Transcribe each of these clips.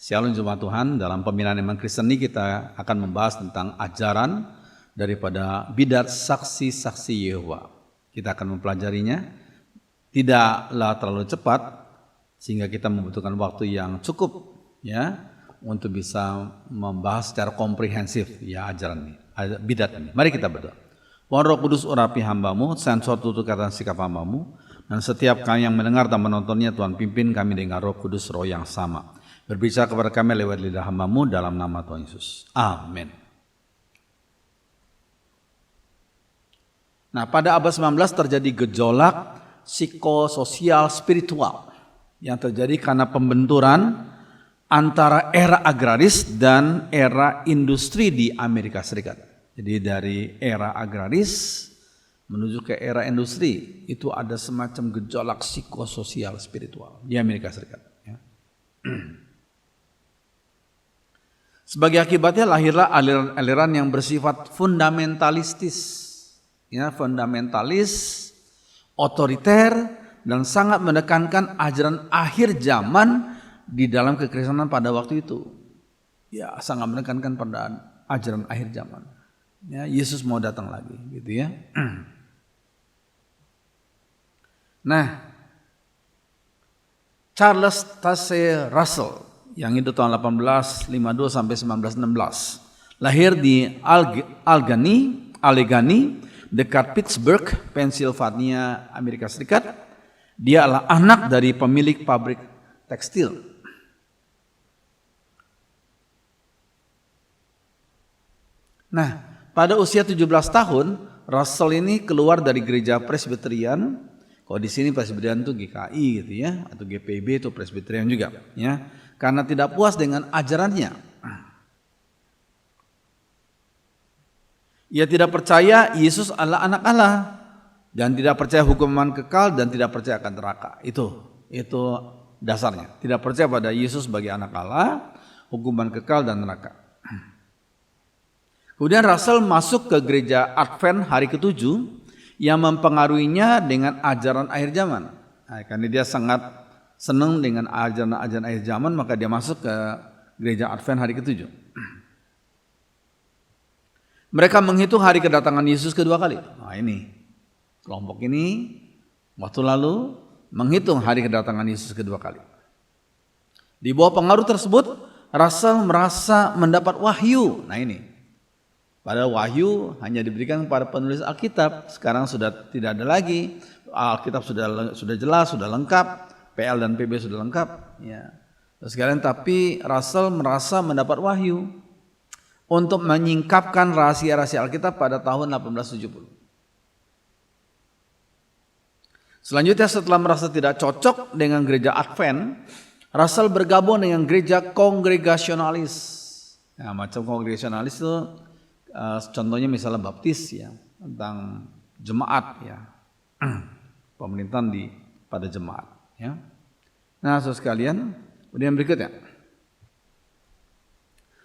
Shalom Jemaat Tuhan, dalam pembinaan iman Kristen ini kita akan membahas tentang ajaran daripada bidat saksi-saksi Yehova. Kita akan mempelajarinya, tidaklah terlalu cepat sehingga kita membutuhkan waktu yang cukup ya untuk bisa membahas secara komprehensif ya ajaran ini, bidat ini. Mari kita berdoa. Tuhan Roh Kudus urapi hambamu, sensor tutur kata sikap hambamu, dan setiap kami yang mendengar dan menontonnya Tuhan pimpin kami dengan Roh Kudus, Roh yang sama. Berbicara kepada kami lewat lidah hamba-Mu dalam nama Tuhan Yesus. Amin. Nah, pada abad 19 terjadi gejolak psikososial spiritual yang terjadi karena pembenturan antara era agraris dan era industri di Amerika Serikat. Jadi dari era agraris menuju ke era industri itu ada semacam gejolak psikososial spiritual di Amerika Serikat. Ya. Sebagai akibatnya lahirlah aliran-aliran yang bersifat fundamentalistis, ya, fundamentalis, otoriter, dan sangat menekankan ajaran akhir zaman di dalam kekristenan pada waktu itu. Ya, sangat menekankan pada ajaran akhir zaman. Ya, Yesus mau datang lagi, gitu ya. Nah, Charles Taze Russell yang itu tahun 1852 sampai 1916 lahir di Allegheny dekat Pittsburgh, Pennsylvania, Amerika Serikat. Dia adalah anak dari pemilik pabrik tekstil. Nah, pada usia 17 tahun Russell ini keluar dari gereja Presbyterian. Kalau di sini Presbyterian itu GKI gitu ya, atau GPIB itu Presbyterian juga ya. Karena tidak puas dengan ajarannya. Ia tidak percaya Yesus adalah anak Allah dan tidak percaya hukuman kekal dan tidak percaya akan neraka. Itu dasarnya. Tidak percaya pada Yesus sebagai anak Allah, hukuman kekal dan neraka. Kemudian Russell masuk ke gereja Advent hari ke-7 yang mempengaruhinya dengan ajaran akhir zaman. Nah, karena dia sangat senang dengan ajaran-ajaran akhir zaman, maka dia masuk ke gereja Advent hari ke-7. Mereka menghitung hari kedatangan Yesus kedua kali. Nah ini, kelompok ini waktu lalu menghitung hari kedatangan Yesus kedua kali. Di bawah pengaruh tersebut, Russell merasa mendapat wahyu. Nah ini, padahal wahyu hanya diberikan kepada penulis Alkitab. Sekarang sudah tidak ada lagi. Alkitab sudah jelas, sudah lengkap. PL dan PB sudah lengkap, ya. Terus sekalian, tapi Russell merasa mendapat wahyu untuk menyingkapkan rahasia-rahasia Alkitab pada tahun 1870. Selanjutnya setelah merasa tidak cocok dengan gereja Advent, Russell bergabung dengan gereja kongregasionalis. Nah, macam kongregasionalis itu contohnya misalnya Baptis ya, tentang jemaat ya, pemerintahan pada jemaat. Ya. Nah, saudara sekalian, kemudian berikutnya.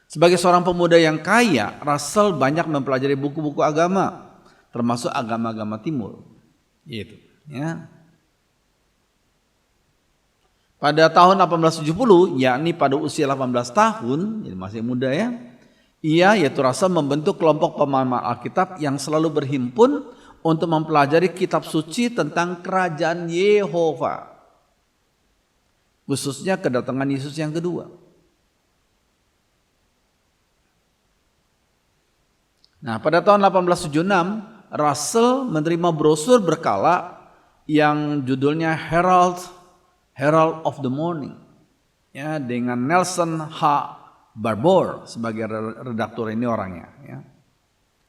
Sebagai seorang pemuda yang kaya, Russell banyak mempelajari buku-buku agama, termasuk agama-agama Timur. Gitu, ya. Pada tahun 1870, yakni pada usia 18 tahun, jadi masih muda ya, yaitu Russell membentuk kelompok pemahaman Alkitab yang selalu berhimpun untuk mempelajari kitab suci tentang kerajaan Yehova. Khususnya kedatangan Yesus yang kedua. Nah, pada tahun 1876, Russell menerima brosur berkala yang judulnya Herald of the Morning, ya, dengan Nelson H. Barbour sebagai redaktur ini orangnya. Ya.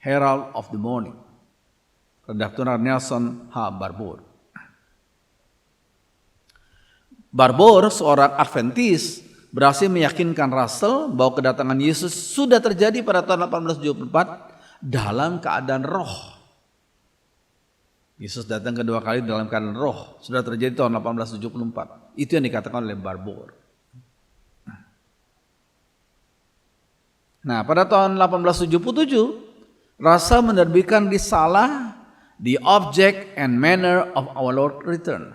Herald of the Morning, redaktur Nelson H. Barbour. Barbour, seorang Adventis, berhasil meyakinkan Russell bahwa kedatangan Yesus sudah terjadi pada tahun 1874 dalam keadaan roh. Yesus datang kedua kali dalam keadaan roh, sudah terjadi tahun 1874. Itu yang dikatakan oleh Barbour. Nah, pada tahun 1877, Russell menerbitkan risalah The Object and Manner of Our Lord Return.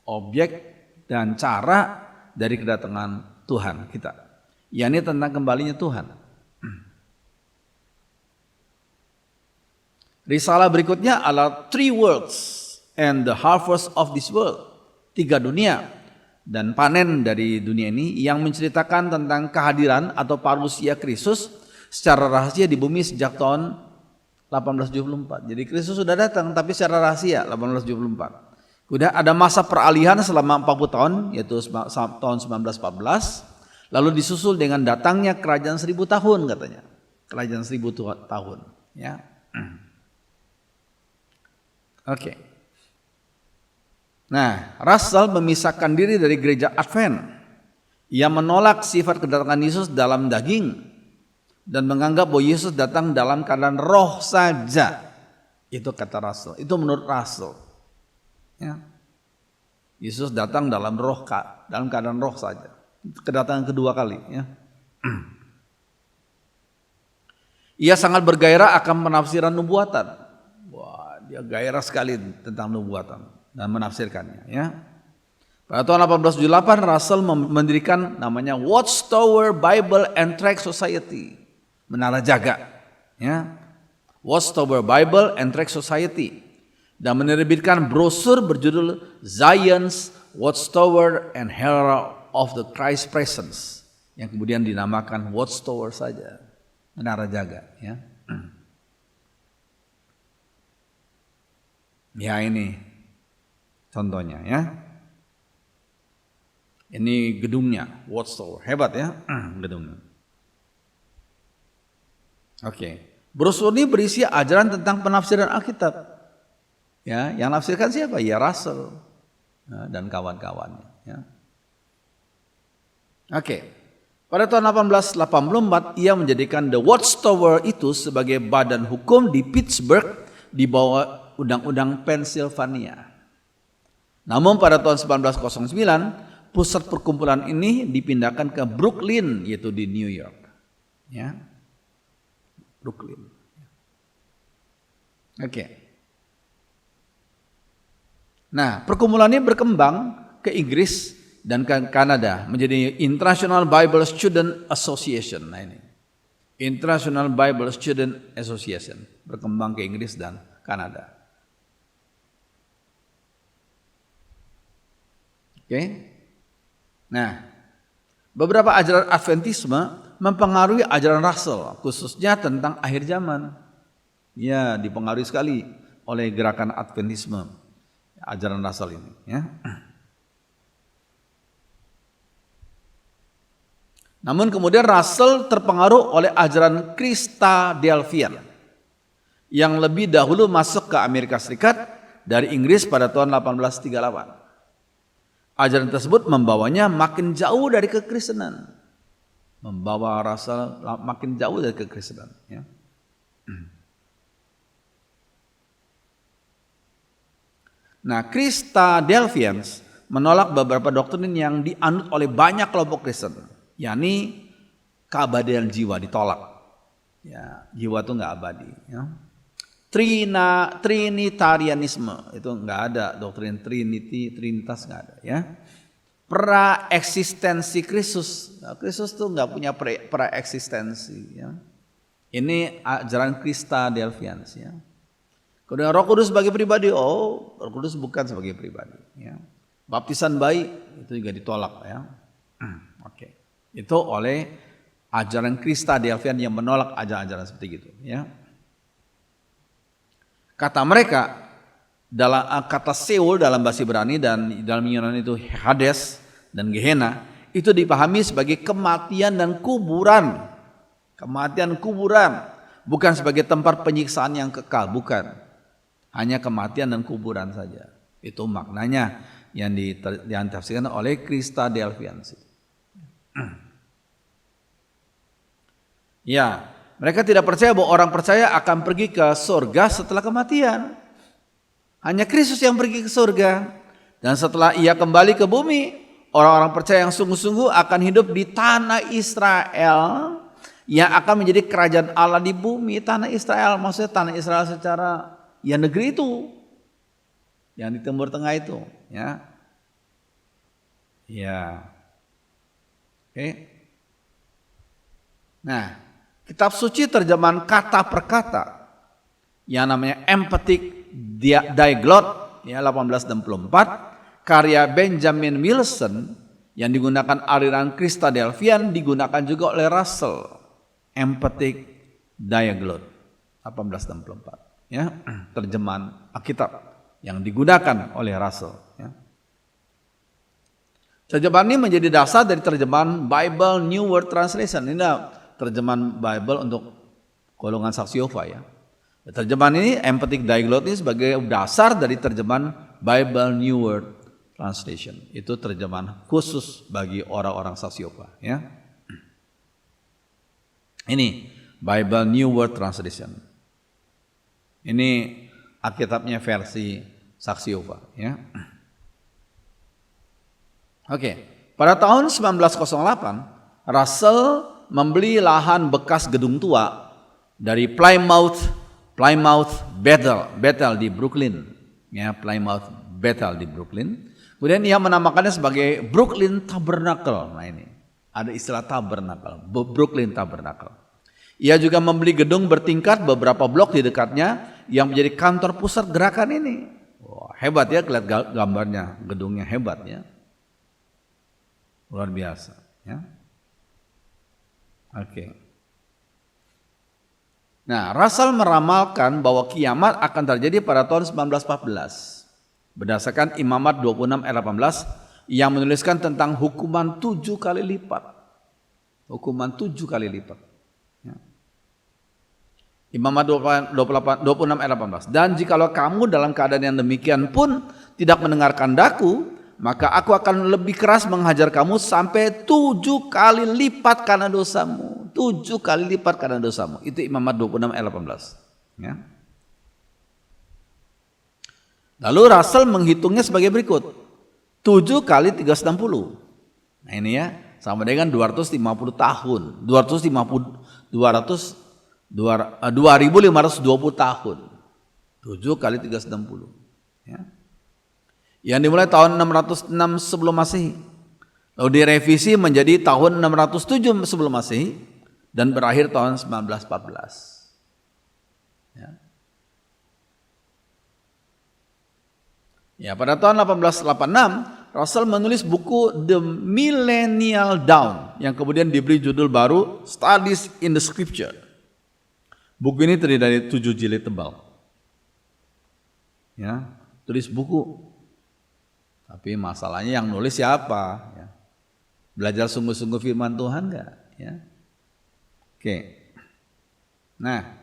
Objek dan cara dari kedatangan Tuhan kita. yakni tentang kembalinya Tuhan. Risalah berikutnya adalah Three Worlds and the Harvest of this World. 3 dunia dan panen dari dunia ini, yang menceritakan tentang kehadiran atau parusia Kristus secara rahasia di bumi sejak tahun 1874. Jadi Kristus sudah datang tapi secara rahasia 1874. Kemudian ada masa peralihan selama 40 tahun, yaitu tahun 1914. Lalu disusul dengan datangnya kerajaan 1000 tahun katanya. Kerajaan 1000 tahun. Ya. Oke. Nah, Russell memisahkan diri dari gereja Advent. Ia menolak sifat kedatangan Yesus dalam daging dan menganggap bahwa Yesus datang dalam keadaan roh saja. Itu kata Russell. Itu menurut Russell. Ya. Yesus datang dalam keadaan roh saja. Kedatangan kedua kali. Ya. Ia sangat bergairah akan penafsiran nubuatan. Dia gairah sekali tentang nubuatan dan menafsirkannya. Ya. Pada tahun 1878 Russell mendirikan namanya Watchtower Bible and Tract Society, menara jaga. Ya. Watchtower Bible and Tract Society, dan menerbitkan brosur berjudul Zion's Watchtower and Herald of the Christ Presence, yang kemudian dinamakan Watchtower saja, menara jaga. Ya. Ya, ini contohnya ya. Ini gedungnya, Watchtower. Hebat ya gedungnya. Oke. Brosur ini berisi ajaran tentang penafsiran Alkitab. Ya, yang nafsirkan siapa? Ya Russell dan kawan-kawannya. Ya. Oke. Pada tahun 1884 ia menjadikan The Watchtower itu sebagai badan hukum di Pittsburgh di bawah Undang-Undang Pennsylvania. Namun pada tahun 1909 pusat perkumpulan ini dipindahkan ke Brooklyn, yaitu di New York. Ya. Brooklyn. Oke. Nah, perkumpulan ini berkembang ke Inggris dan ke Kanada menjadi International Bible Student Association. Nah ini, International Bible Student Association berkembang ke Inggris dan Kanada. Oke. Nah, beberapa ajaran Adventisme mempengaruhi ajaran Russell, khususnya tentang akhir zaman. Ya, dipengaruhi sekali oleh gerakan Adventisme, ajaran Russell ini. Ya. Namun kemudian Russell terpengaruh oleh ajaran Christadelphian yang lebih dahulu masuk ke Amerika Serikat dari Inggris pada tahun 1838. Ajaran tersebut membawanya makin jauh dari kekristenan. Membawa Russell makin jauh dari kekristenan. Ya. Nah, Christadelphians menolak beberapa doktrin yang dianut oleh banyak kelompok Kristen, yakni keabadian jiwa ditolak. Ya, jiwa itu nggak abadi. Ya. Trinitarianisme itu nggak ada, doktrin Trinitas nggak ada. Ya. Praeksistensi Kristus, nah, Kristus tuh nggak punya praeksistensi. Ya. Ini ajaran Christadelphians. Ya. Kemudian Roh Kudus sebagai pribadi, Roh Kudus bukan sebagai pribadi. Ya. Baptisan bayi itu juga ditolak. Ya. Oke. Itu oleh ajaran Christadelphian yang menolak ajaran-ajaran seperti itu. Ya. Kata mereka, dalam kata Seol dalam bahasa Ibrani dan dalam Yunani itu Hades dan Gehenna, itu dipahami sebagai kematian dan kuburan. Kematian kuburan, bukan sebagai tempat penyiksaan yang kekal, bukan. Hanya kematian dan kuburan saja. Itu maknanya yang ditafsirkan oleh Christadelphians. Ya, mereka tidak percaya bahwa orang percaya akan pergi ke surga setelah kematian. Hanya Kristus yang pergi ke surga. Dan setelah ia kembali ke bumi, orang-orang percaya yang sungguh-sungguh akan hidup di tanah Israel yang akan menjadi kerajaan Allah di bumi. Tanah Israel, maksudnya tanah Israel secara ya negeri itu, yang di Timur Tengah itu. Ya, ya, oke. Nah, kitab suci terjemahan kata per kata yang namanya Emphatic Diaglott ya 1864 karya Benjamin Wilson yang digunakan aliran Christadelphian digunakan juga oleh Russell. Emphatic Diaglott 1864 ya, terjemahan Alkitab yang digunakan oleh Russell ya. Terjemahan ini menjadi dasar dari terjemahan Bible New World Translation. Ini terjemahan Bible untuk golongan saksi Yehova ya. Terjemahan ini Emphatic Diaglott ini sebagai dasar dari terjemahan Bible New World Translation. Itu terjemahan khusus bagi orang-orang saksi Yehova ya. Ini Bible New World Translation. Ini Alkitabnya versi saksi Yehova ya. Oke, pada tahun 1908 Russell membeli lahan bekas gedung tua dari Plymouth Bethel di Brooklyn ya, Plymouth Bethel di Brooklyn. Kemudian ia menamakannya sebagai Brooklyn Tabernacle. Nah ini ada istilah tabernacle, Brooklyn Tabernacle. Ia juga membeli gedung bertingkat beberapa blok di dekatnya yang menjadi kantor pusat gerakan ini. Wah, hebat ya, lihat gambarnya, gedungnya hebat ya. Luar biasa ya. Oke. Nah, Russell meramalkan bahwa kiamat akan terjadi pada tahun 1914 berdasarkan Imamat 26 ayat 18 yang menuliskan tentang hukuman 7 kali lipat. Hukuman 7 kali lipat. Ya. Imamat 26 ayat 18. Dan jikalau kamu dalam keadaan yang demikian pun tidak mendengarkan daku, maka aku akan lebih keras menghajar kamu sampai 7 kali lipat karena dosamu. 7 kali lipat karena dosamu. Itu Imamat 26 ayat 18. Ya. Lalu Russell menghitungnya sebagai berikut. 7 kali 360. Nah ini ya, sama dengan 250 tahun. 2520 tahun. 7 kali 360. Ya. Yang dimulai tahun 606 sebelum Masehi. Lalu direvisi menjadi tahun 607 sebelum Masehi dan berakhir tahun 1914. Ya. Ya, pada tahun 1886 Russell menulis buku The Millennial Dawn yang kemudian diberi judul baru Studies in the Scripture. Buku ini terdiri dari 7 jilid tebal. Ya, tulis buku. Tapi masalahnya yang nulis siapa? Ya. Belajar sungguh-sungguh firman Tuhan enggak? Ya. Oke. Nah,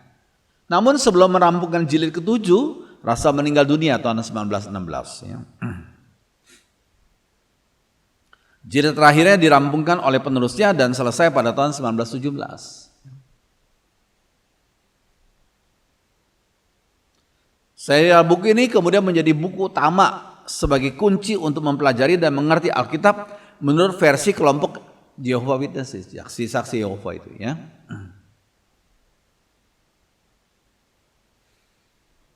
namun sebelum merampungkan jilid ke-7, Russell meninggal dunia tahun 1916. Ya. Jilid terakhirnya dirampungkan oleh penerusnya dan selesai pada tahun 1917. Serial buku ini kemudian menjadi buku utama sebagai kunci untuk mempelajari dan mengerti Alkitab menurut versi kelompok Jehovah Witnesses, saksi Yehova itu ya.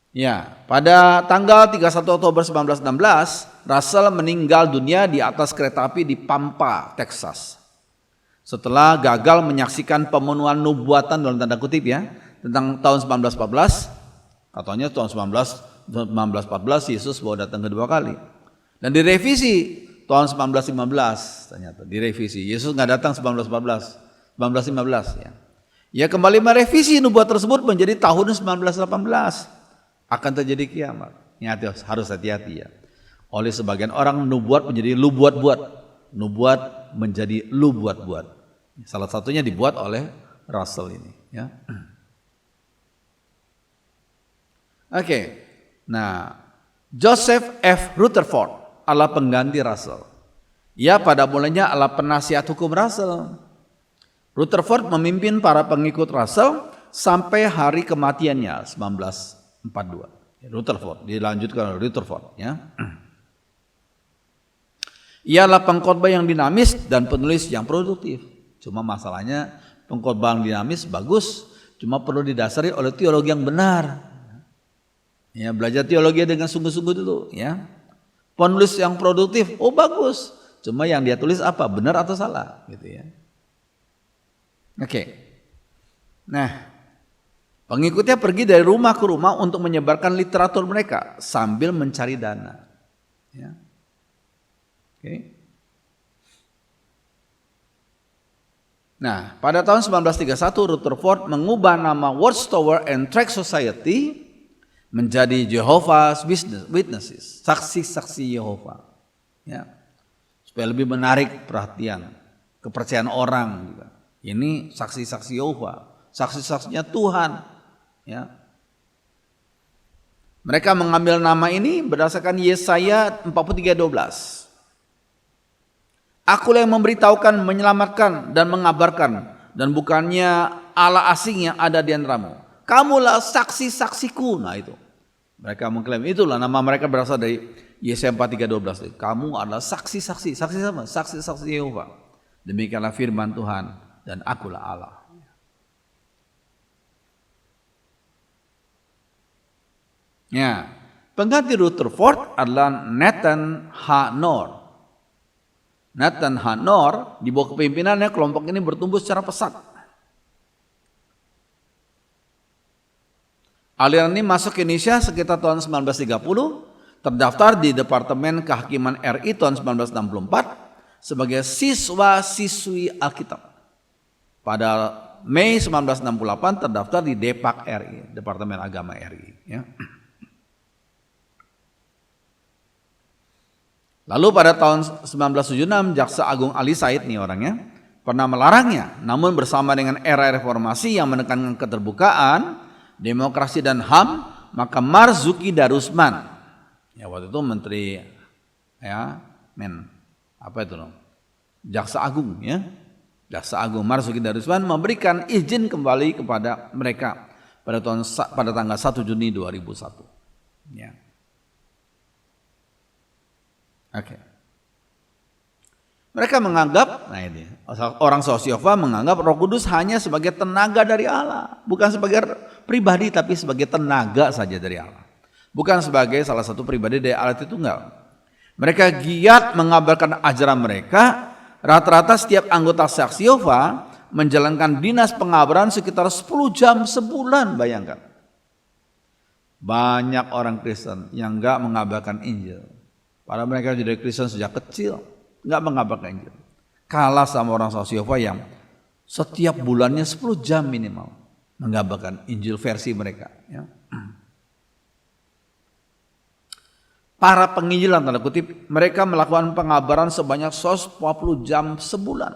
Ya, pada tanggal 31 Oktober 1916, Russell meninggal dunia di atas kereta api di Pampa, Texas. Setelah gagal menyaksikan pemenuhan nubuatan dalam tanda kutip ya, tentang tahun 1914, katanya tahun 1914 Yesus baru datang kedua kali. Dan direvisi tahun 1915 ternyata direvisi. Yesus nggak datang 1915 ya. Ya kembali merevisi nubuat tersebut menjadi tahun 1918 akan terjadi kiamat. Ini harus hati-hati ya. Oleh sebagian orang nubuat menjadi lu buat-buat. Nubuat menjadi lu buat-buat. Salah satunya dibuat oleh Russell ini ya. Oke. Nah, Joseph F. Rutherford adalah pengganti Russell. Ia pada mulanya adalah penasihat hukum Russell. Rutherford memimpin para pengikut Russell sampai hari kematiannya 1942. Rutherford dilanjutkan oleh Rutherford ya. Ia adalah pengkhotbah yang dinamis dan penulis yang produktif. Cuma masalahnya pengkhotbah yang dinamis bagus, cuma perlu didasari oleh teologi yang benar. Ya, belajar teologi dengan sungguh-sungguh dulu ya. Penulis yang produktif, oh bagus. Cuma yang dia tulis apa? Benar atau salah gitu ya. Oke. Nah, pengikutnya pergi dari rumah ke rumah untuk menyebarkan literatur mereka sambil mencari dana. Ya. Oke. Nah, pada tahun 1931 Rutherford mengubah nama Watchtower and Tract Society menjadi Jehovah's Witnesses, saksi-saksi Yehova. Ya. Supaya lebih menarik perhatian, kepercayaan orang juga. Ini saksi-saksi Yehova, saksi-saksinya Tuhan. Ya. Mereka mengambil nama ini berdasarkan Yesaya 43:12. Akulah yang memberitahukan, menyelamatkan dan mengabarkan, dan bukannya Allah asing yang ada di antaramu. Kamulah saksi-saksiku. Nah itu. Mereka mengklaim itulah nama mereka berasal dari Yesaya 43:12. Kamu adalah saksi-saksi. Saksi sama? Saksi-saksi Yehova. Demikianlah firman Tuhan dan akulah Allah. Ya, pengganti Rutherford adalah Nathan Hanor. Nathan Hanor di bawah kepemimpinannya kelompok ini bertumbuh secara pesat. Aliran ini masuk ke Indonesia sekitar tahun 1930, terdaftar di Departemen Kehakiman RI tahun 1964 sebagai siswa-siswi Alkitab. Pada Mei 1968 terdaftar di Depak RI, Departemen Agama RI. Ya. Lalu pada tahun 1976 Jaksa Agung Ali Said nih orangnya pernah melarangnya, namun bersama dengan era reformasi yang menekankan keterbukaan, demokrasi dan HAM, maka Marzuki Darusman, ya waktu itu menteri ya Jaksa Agung ya, Jaksa Agung Marzuki Darusman memberikan izin kembali kepada mereka pada tanggal 1 Juni 2001. Ya. Oke. Mereka menganggap, nah ini orang Sosiova menganggap Roh Kudus hanya sebagai tenaga dari Allah, bukan sebagai pribadi tapi sebagai tenaga saja dari Allah, bukan sebagai salah satu pribadi dari Allah Tritunggal. Mereka giat mengabarkan ajaran mereka. Rata-rata setiap anggota Saksi Yehova menjalankan dinas pengabaran sekitar 10 jam sebulan, bayangkan. Banyak orang Kristen yang enggak mengabarkan Injil. Padahal mereka jadi Kristen sejak kecil, nggak mengabarkan Injil. Kalah sama orang Saksi Yehova yang setiap bulannya 10 jam minimal mengabarkan Injil versi mereka. Ya. Para penginjilan tanda kutip, mereka melakukan pengabaran sebanyak 140 jam sebulan.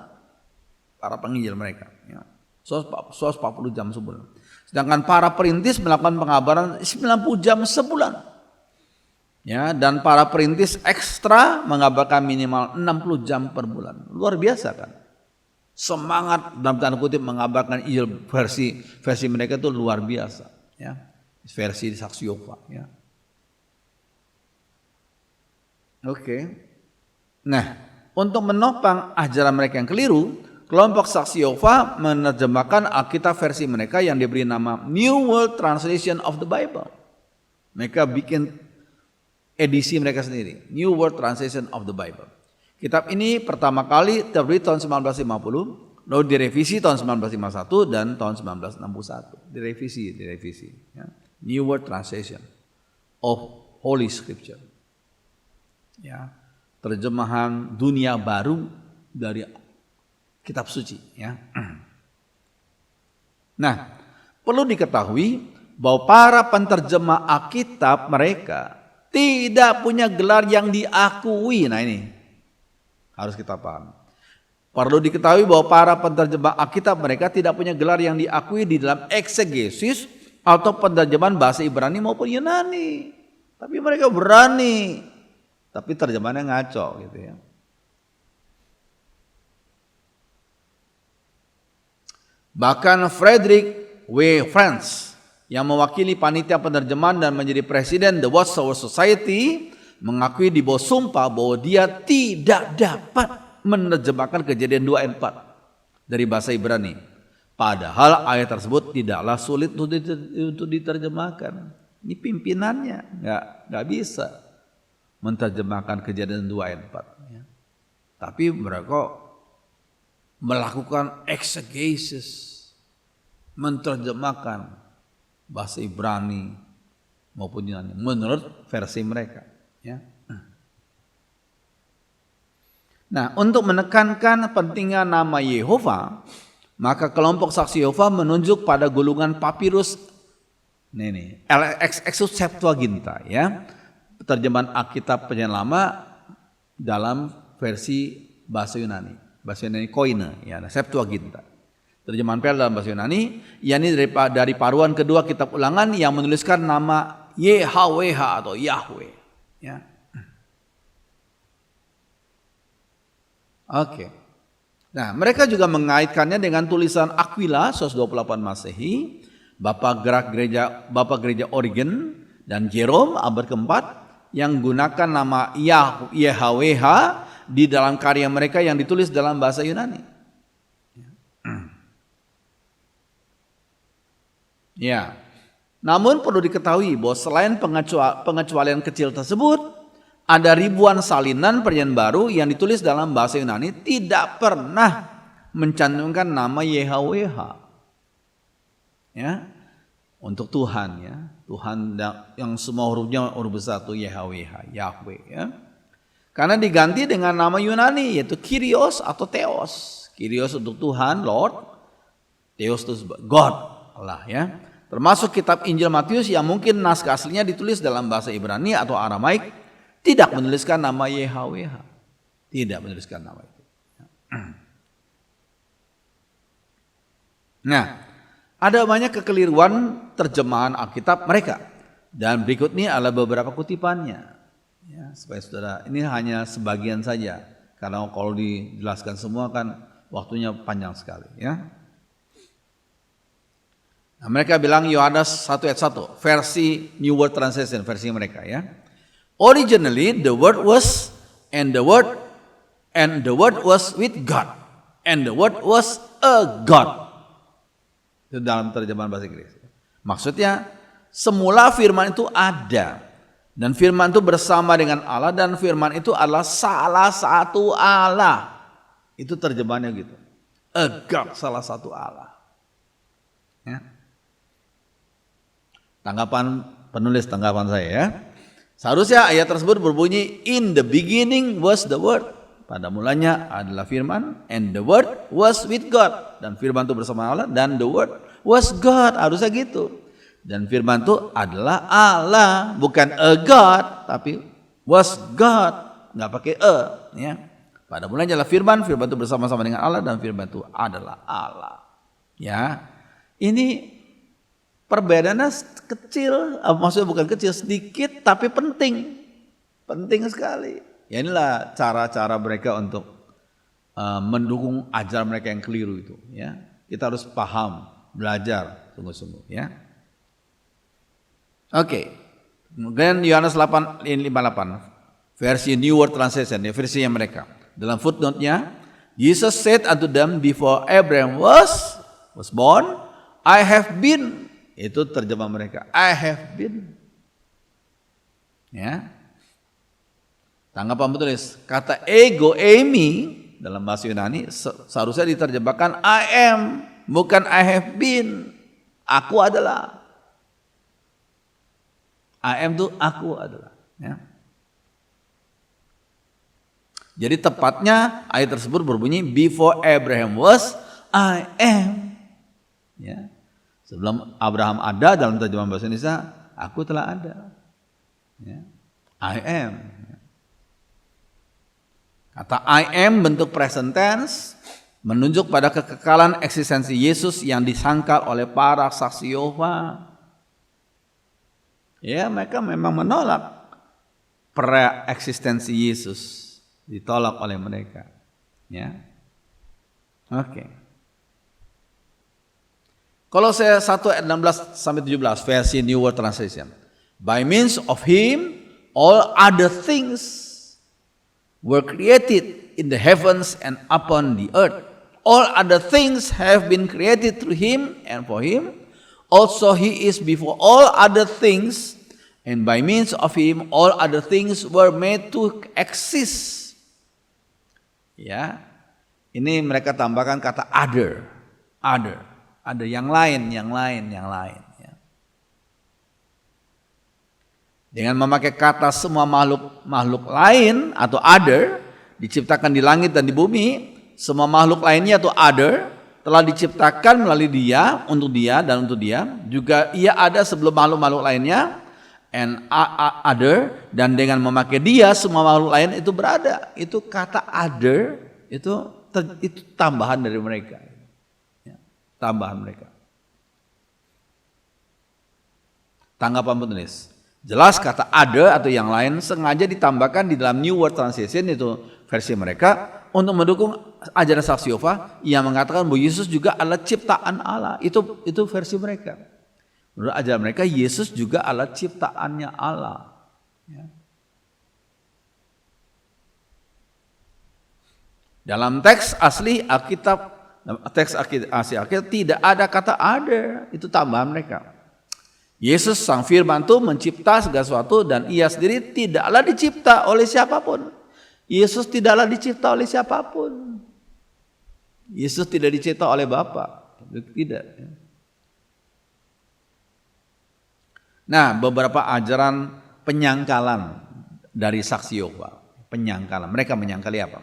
Para penginjil mereka, ya. 140 jam sebulan. Sedangkan para perintis melakukan pengabaran 90 jam sebulan. Ya, dan para perintis ekstra mengabarkan minimal 60 jam per bulan. Luar biasa kan? Semangat dalam tanda kutip mengabarkan Injil versi mereka itu luar biasa, ya. Versi Saksi Yehova, ya. Oke. Nah, untuk menopang ajaran mereka yang keliru, kelompok Saksi Yehova menerjemahkan Alkitab versi mereka yang diberi nama New World Translation of the Bible. Mereka bikin edisi mereka sendiri, New World Translation of the Bible. Kitab ini pertama kali terbit tahun 1950, lalu direvisi tahun 1951 dan tahun 1961. Direvisi, ya. New World Translation of Holy Scripture. Ya, terjemahan dunia baru dari kitab suci, ya. Nah, perlu diketahui bahwa para penterjemah Alkitab mereka tidak punya gelar yang diakui. Nah ini harus kita paham. Perlu diketahui bahwa para penterjemah Alkitab mereka tidak punya gelar yang diakui di dalam eksegesis atau penerjemahan bahasa Ibrani maupun Yunani. Tapi mereka berani. Tapi terjemahannya ngaco gitu ya. Bahkan Frederick W. Franz yang mewakili panitia penerjemahan dan menjadi presiden The Watchtower Society mengakui di bawah sumpah bahwa dia tidak dapat menerjemahkan Kejadian 2 ayat 4 dari bahasa Ibrani. Padahal ayat tersebut tidaklah sulit untuk diterjemahkan. Ini pimpinannya nggak bisa menerjemahkan Kejadian 2 ayat 4. Ya. Tapi mereka melakukan exegesis, menerjemahkan bahasa Ibrani maupun Yunani menurut versi mereka, ya. Nah, untuk menekankan pentingnya nama Yehova, maka kelompok saksi Yehova menunjuk pada gulungan papirus ini Exodus Septuaginta, ya. Terjemahan Alkitab Perjanjian Lama dalam versi bahasa Yunani Koine, ya, Septuaginta. Terjemahan PL dalam bahasa Yunani, yakni dari paruan kedua kitab Ulangan yang menuliskan nama YHWH atau Yahweh, ya. Oke. Nah, mereka juga mengaitkannya dengan tulisan Aquila 128 Masehi, Bapak Gereja Origen dan Jerome abad keempat yang gunakan nama YHWH di dalam karya mereka yang ditulis dalam bahasa Yunani. Ya. Namun perlu diketahui bahwa selain pengecualian kecil tersebut, ada ribuan salinan Perjanjian Baru yang ditulis dalam bahasa Yunani tidak pernah mencantumkan nama YHWH. Ya. Untuk Tuhan, ya. Tuhan yang semua hurufnya huruf besar itu YHWH, Yahweh, ya. Karena diganti dengan nama Yunani yaitu Kyrios atau Theos. Kyrios untuk Tuhan, Lord. Theos itu God, Allah, ya. Termasuk kitab Injil Matius yang mungkin naskah aslinya ditulis dalam bahasa Ibrani atau Aramaik tidak menuliskan nama YHWH. Tidak menuliskan nama itu. Nah, ada banyak kekeliruan terjemahan Alkitab mereka. Dan berikut ini adalah beberapa kutipannya. Ya, supaya saudara, ini hanya sebagian saja. Karena kalau dijelaskan semua kan waktunya panjang sekali, ya. Nah, mereka bilang Yohanes 1 ayat 1, versi New World Translation, versi mereka, ya. Originally the word was and the word was with God and the word was a God. Itu dalam terjemahan bahasa Inggris. Maksudnya semula firman itu ada dan firman itu bersama dengan Allah dan firman itu adalah salah satu Allah. Itu terjemahannya gitu. A God, salah satu Allah. Ya. Tanggapan saya, ya. Seharusnya ayat tersebut berbunyi in the beginning was the word. Pada mulanya adalah firman and the word was with God. Dan firman itu bersama Allah dan the word was God. Harusnya gitu. Dan firman itu adalah Allah, bukan a God, tapi was God. Enggak pakai ya. Pada mulanya adalah firman itu bersama-sama dengan Allah dan firman itu adalah Allah. Ya. Ini perbedaannya kecil, maksudnya bukan kecil, sedikit tapi penting sekali. Ya, inilah cara-cara mereka untuk mendukung ajaran mereka yang keliru itu. Ya, kita harus paham, belajar sungguh-sungguh. Ya, oke. Kemudian Yohanes 8:58, versi New World Translation, ya, versinya mereka. Dalam footnote-nya, Jesus said unto them, before Abraham was born, I have been. Itu terjemah mereka. I have been. Ya. Tanggapan penulis, kata ego eimi dalam bahasa Yunani seharusnya diterjemahkan I am, bukan I have been. Aku adalah. I am itu aku adalah. Ya. Jadi tepatnya ayat tersebut berbunyi before Abraham was, I am. Ya. Sebelum Abraham ada, dalam terjemahan bahasa Indonesia, aku telah ada. Ya. I am. Kata I am bentuk present tense menunjuk pada kekekalan eksistensi Yesus yang disangkal oleh para saksi Yehova. Ya, mereka memang menolak pre-eksistensi Yesus, ditolak oleh mereka. Ya. Oke. Kolose 1 ayat 16 sampai 17 versi New World Translation. By means of him all other things were created in the heavens and upon the earth. All other things have been created through him and for him. Also he is before all other things, and by means of him all other things were made to exist. Ya. Ini mereka tambahkan kata other. Ada yang lain. Ya. Dengan memakai kata semua makhluk lain atau other diciptakan di langit dan di bumi, semua makhluk lainnya atau other telah diciptakan melalui dia, untuk dia dan untuk dia. Juga ia ada sebelum makhluk-makhluk lainnya, and other, dan dengan memakai dia semua makhluk lain itu berada. Itu kata other itu tambahan dari mereka. Ya, tambahan mereka. Tanggapan penulis. Jelas kata other atau yang lain sengaja ditambahkan di dalam New World Translation, itu versi mereka, untuk mendukung ajaran saksi Yehova yang mengatakan bahwa Yesus juga adalah ciptaan Allah. Itu versi mereka. Menurut ajaran mereka, Yesus juga adalah ciptaannya Allah. Ya. Dalam teks asli Alkitab, tidak ada kata other, itu tambahan mereka. Yesus sang firman itu mencipta segala sesuatu dan ia sendiri tidaklah dicipta oleh siapapun. Yesus tidaklah dicipta oleh siapapun. Yesus tidak dicipta oleh Bapa. Tidak. Nah, beberapa ajaran penyangkalan dari saksi Yehova. Penyangkalan. Mereka menyangkali apa?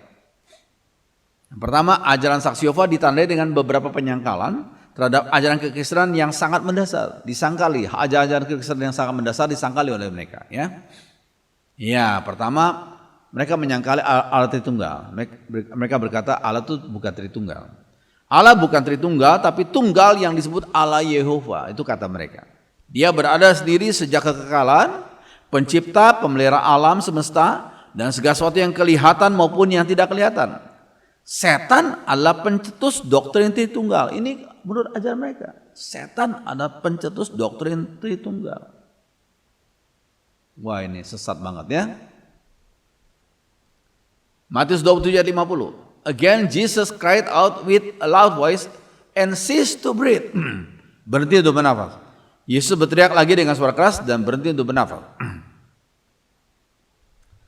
Yang pertama, ajaran saksi Yehova ditandai dengan beberapa penyangkalan terhadap ajaran kekristenan yang sangat mendasar, disangkali. Ajaran kekristenan yang sangat mendasar disangkali oleh mereka, ya. Ya, pertama, mereka menyangkali Allah Tritunggal. Mereka berkata Allah itu bukan Tritunggal. Allah bukan Tritunggal, tapi tunggal yang disebut Allah Yehova, itu kata mereka. Dia berada sendiri sejak kekekalan, pencipta, pemelihara alam semesta dan segala sesuatu yang kelihatan maupun yang tidak kelihatan. Setan adalah pencetus doktrin Tritunggal. Ini menurut ajaran mereka. Setan adalah pencetus doktrin Tritunggal. Wah, ini sesat banget ya. Matius 27 ayat 50. Again Jesus cried out with a loud voice and ceased to breathe. Berhenti untuk bernafas. Yesus berteriak lagi dengan suara keras dan berhenti untuk bernafas.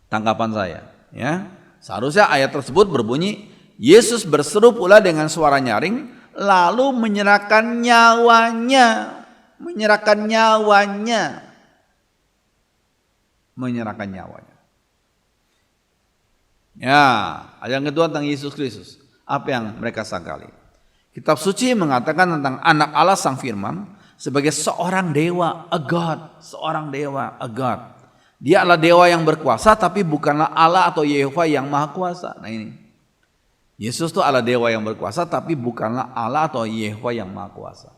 Tanggapan saya, ya. Seharusnya ayat tersebut berbunyi, Yesus berseru pula dengan suara nyaring, lalu menyerahkan nyawanya. Menyerahkan nyawanya. Menyerahkan nyawanya. Ya, ajaran kedua tentang Yesus Kristus. Apa yang mereka sangkali? Kitab suci mengatakan tentang anak Allah sang firman sebagai seorang dewa, a God, seorang dewa, a God. Dia adalah dewa yang berkuasa, tapi bukanlah Allah atau Yehova yang maha kuasa. Nah ini, Yesus itu adalah dewa yang berkuasa, tapi bukanlah Allah atau Yehova yang maha kuasa.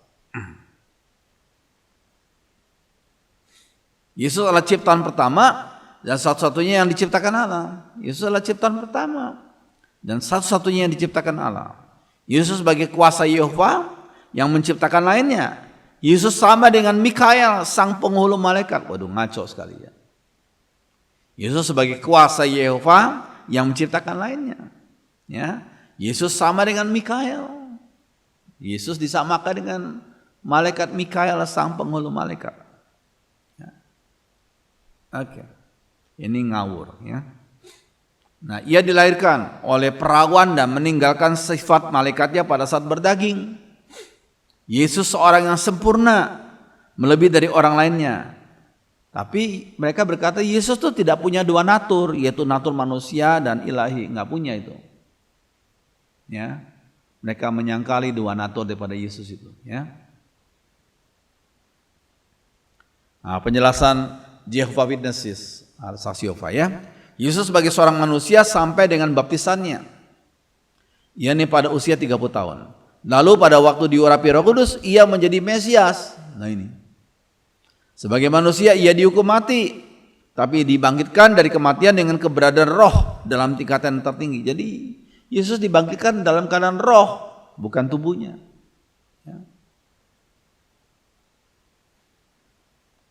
Yesus adalah ciptaan pertama dan satu-satunya yang diciptakan Allah. Yesus adalah ciptaan pertama dan satu-satunya yang diciptakan Allah. Yesus sebagai kuasa Yehova yang menciptakan lainnya. Yesus sama dengan Mikael, sang penghulu malaikat. Waduh, ngaco sekali ya. Yesus sebagai kuasa Yehova yang menciptakan lainnya. Ya, Yesus sama dengan Mikael. Yesus disamakan dengan malaikat Mikael, sang penghulu malaikat. Ya. Oke, ini ngawur ya. Nah, ia dilahirkan oleh perawan dan meninggalkan sifat malaikatnya pada saat berdaging. Yesus seorang yang sempurna, melebihi dari orang lainnya. Tapi mereka berkata Yesus itu tidak punya dua natur, yaitu natur manusia dan ilahi, nggak punya itu. Ya, mereka menyangkali dua natur daripada Yesus itu. Ya. Nah, penjelasan Jehovah Witnesses, saksi Yehova ya. Yesus sebagai seorang manusia sampai dengan baptisannya, yakni pada usia 30 tahun. Lalu pada waktu diurapi Roh Kudus, ia menjadi Mesias. Nah ini, sebagai manusia ia dihukum mati, tapi dibangkitkan dari kematian dengan keberadaan roh dalam tingkatan tertinggi. Jadi Yesus dibangkitkan dalam keadaan roh, bukan tubuhnya. Ya.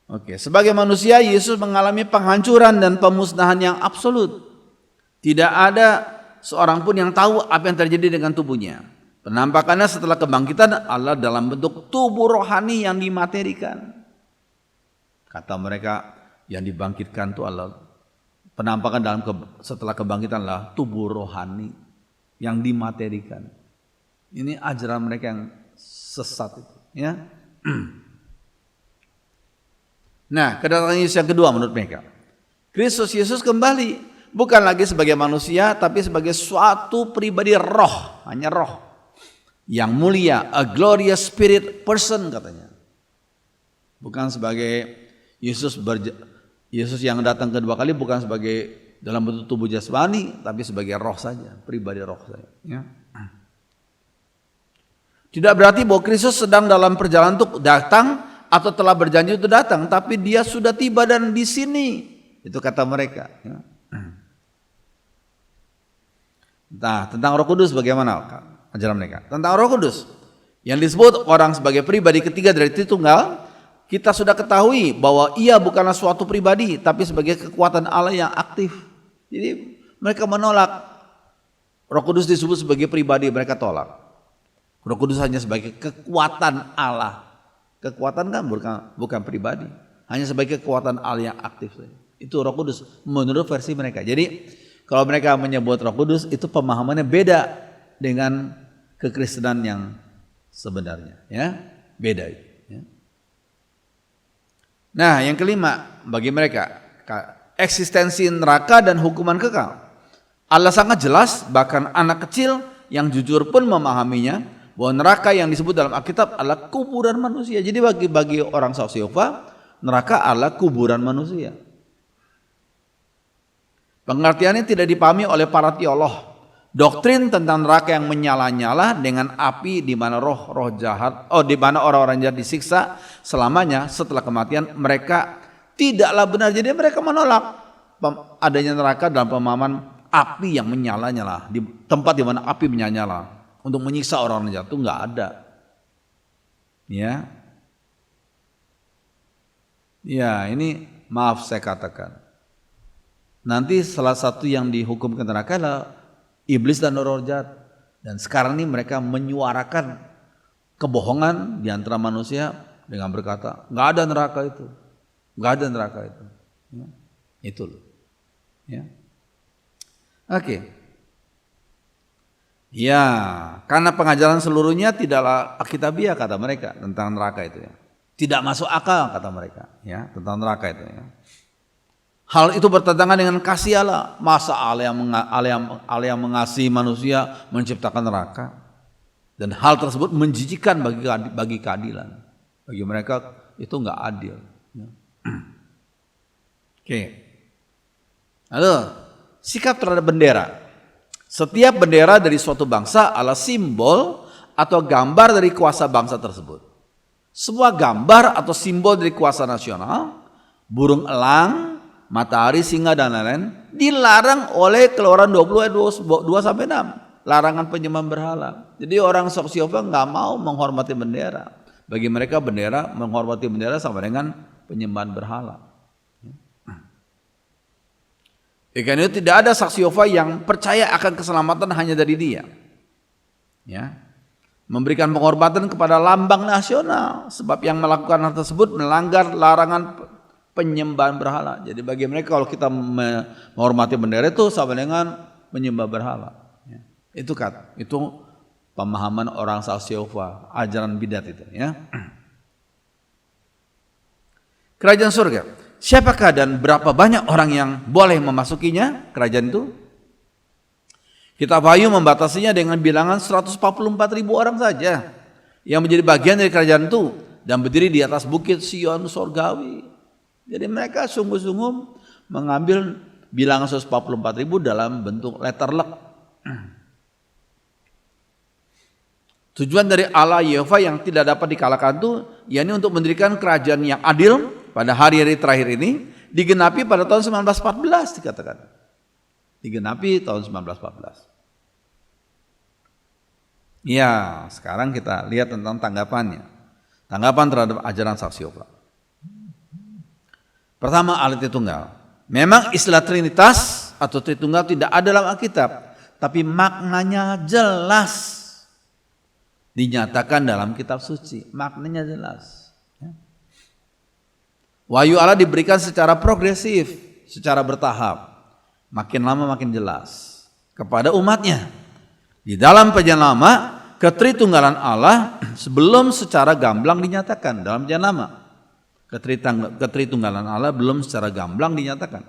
Oke, sebagai manusia Yesus mengalami penghancuran dan pemusnahan yang absolut. Tidak ada seorang pun yang tahu apa yang terjadi dengan tubuhnya. Penampakannya setelah kebangkitan adalah dalam bentuk tubuh rohani yang dimaterikan. Kata mereka yang dibangkitkan itu adalah penampakan setelah kebangkitan adalah tubuh rohani yang dimaterikan. Ini ajaran mereka yang sesat itu, ya. Nah, kedatangan Yesus yang kedua menurut mereka, Kristus Yesus kembali bukan lagi sebagai manusia, tapi sebagai suatu pribadi roh, hanya roh yang mulia, a glorious spirit person katanya. Bukan sebagai Yesus yang datang kedua kali, bukan sebagai dalam bentuk tubuh jasmani, tapi sebagai roh saja, pribadi roh saja. Ya. Tidak berarti bahwa Kristus sedang dalam perjalanan untuk datang atau telah berjanji untuk datang, tapi dia sudah tiba dan di sini. Itu kata mereka. Ya. Nah, tentang Roh Kudus bagaimana ajaran mereka? Tentang Roh Kudus yang disebut orang sebagai pribadi ketiga dari Tritunggal, kita sudah ketahui bahwa ia bukanlah suatu pribadi, tapi sebagai kekuatan Allah yang aktif. Jadi mereka menolak Roh Kudus disebut sebagai pribadi, mereka tolak. Roh Kudus hanya sebagai kekuatan Allah. Kekuatan kan bukan pribadi, hanya sebagai kekuatan Allah yang aktif. Itu Roh Kudus menurut versi mereka. Jadi kalau mereka menyebut Roh Kudus, itu pemahamannya beda dengan kekristenan yang sebenarnya, ya, beda. Ya. Nah, yang kelima bagi mereka, eksistensi neraka dan hukuman kekal. Allah sangat jelas, bahkan anak kecil yang jujur pun memahaminya, bahwa neraka yang disebut dalam Alkitab adalah kuburan manusia. Jadi bagi orang saksi Yehova, neraka adalah kuburan manusia. Pengertiannya tidak dipahami oleh para teolog. Doktrin tentang neraka yang menyala-nyala dengan api di mana roh-roh jahat, di mana orang-orang jahat disiksa selamanya setelah kematian, mereka tidaklah benar. Jadi mereka menolak adanya neraka dalam pemahaman api yang menyala-nyala, di tempat di mana api menyala-nyala untuk menyiksa orang jahat, itu enggak ada. Ya. Ya, ini maaf saya katakan. Nanti salah satu yang dihukum ke neraka adalah iblis dan roh jahat. Dan sekarang ini mereka menyuarakan kebohongan di antara manusia dengan berkata, enggak ada neraka itu. Enggak ada neraka itu. Ya. Itu loh. Ya. Oke. Ya, karena pengajaran seluruhnya tidaklah alkitabiah kata mereka tentang neraka itu, ya. Tidak masuk akal kata mereka, ya, tentang neraka itu, ya. Hal itu bertentangan dengan kasih Allah. Masa Allah yang mengasihi manusia menciptakan neraka? Dan hal tersebut menjijikan bagi keadilan. Bagi mereka itu enggak adil, ya. Oke. Lalu sikap terhadap bendera. Setiap bendera dari suatu bangsa adalah simbol atau gambar dari kuasa bangsa tersebut. Semua gambar atau simbol dari kuasa nasional, burung elang, matahari, singa dan lain-lain dilarang oleh Keluaran 20 ayat 2-6. Larangan penyembahan berhala. Jadi orang saksi Yehova nggak mau menghormati bendera. Bagi mereka menghormati bendera sama dengan penyembahan berhala. Karena itu tidak ada saksi Yehova yang percaya akan keselamatan hanya dari dia. Ya. Memberikan penghormatan kepada lambang nasional, sebab yang melakukan hal tersebut melanggar larangan penyembahan berhala. Jadi bagi mereka kalau kita menghormati bendera itu sama dengan menyembah berhala. Ya. Itu pemahaman orang saksi Yehova, ajaran bidat itu, ya. Kerajaan surga. Siapakah dan berapa banyak orang yang boleh memasukinya, kerajaan itu? Kitab Wahyu membatasinya dengan bilangan 144.000 orang saja yang menjadi bagian dari kerajaan itu dan berdiri di atas bukit Sion sorgawi. Jadi mereka sungguh-sungguh mengambil bilangan 144.000 dalam bentuk letter luck. Tujuan dari Allah Yehova yang tidak dapat dikalahkan itu yakni untuk mendirikan kerajaan yang adil pada hari-hari terakhir ini, digenapi pada tahun 1914 dikatakan. Digenapi tahun 1914. Ya, sekarang kita lihat tentang tanggapannya. Tanggapan terhadap ajaran saksi Yehova. Pertama, Allah Tritunggal. Memang istilah Trinitas atau Tritunggal tidak ada dalam Alkitab, tapi maknanya jelas dinyatakan dalam kitab suci. Maknanya jelas. Wahyu Allah diberikan secara progresif, secara bertahap. Makin lama makin jelas kepada umatnya. Di dalam perjanjian lama, Ketritunggalan Allah sebelum secara gamblang dinyatakan dalam Perjanjian Lama. Ketritunggalan Allah belum secara gamblang dinyatakan.